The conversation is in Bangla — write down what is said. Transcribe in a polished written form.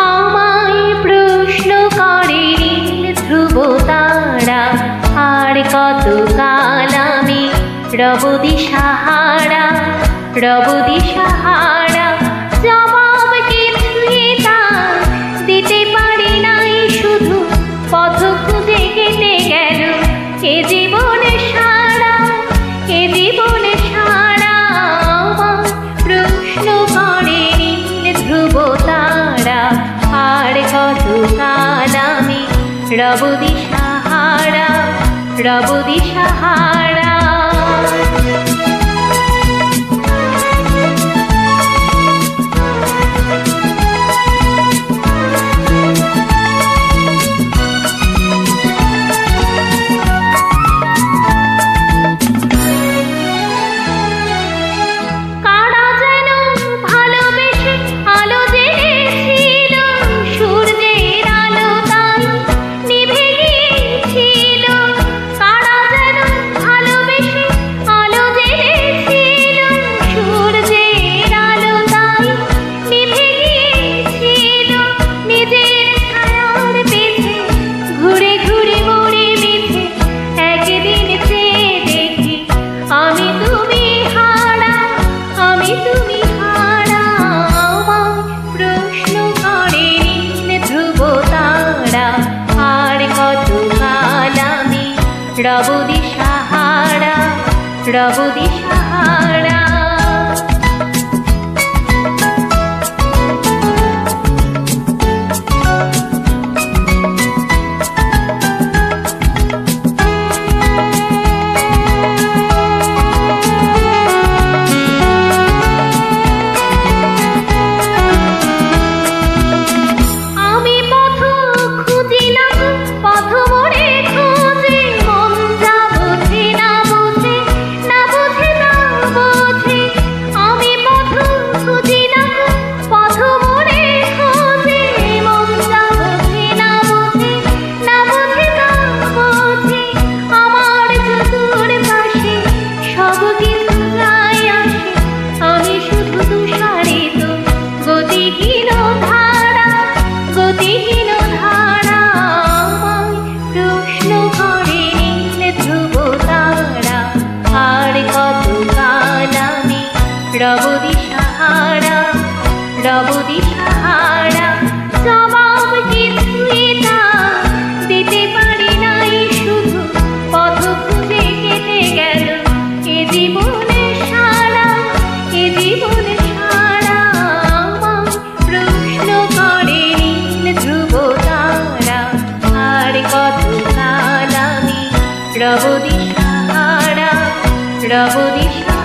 আমায় প্রশ্ন করে নীল ধ্রুব তারা, আর কত কাল আমি রব দিশাহারা, রব দিশাহারা। জবাব কিছুই তার দিতে পারি নাই, শুধু পথ খুঁজে কেটে গেল এ জীবনে সারা, এ জীবনে সারা। আমায় প্রশ্ন করে নীল ধ্রুব তারা, আর কত কাল আমি রব দিশাহারা, রব দিশাহারা। রব দিশাহারা, রব দিশাহারা। রব দিশাহারা, রব দিশাহারা। জবাব কিছুই তার দিতে পারি নাই, শুধু পথ খুঁজে কেটে গেল এ জীবনে সারা, এ জীবনে সারা। আমায় প্রশ্ন করে নীল ধ্রুব তারা, আর কত কাল আমি রব দিশাহারা, রব দিশাহারা।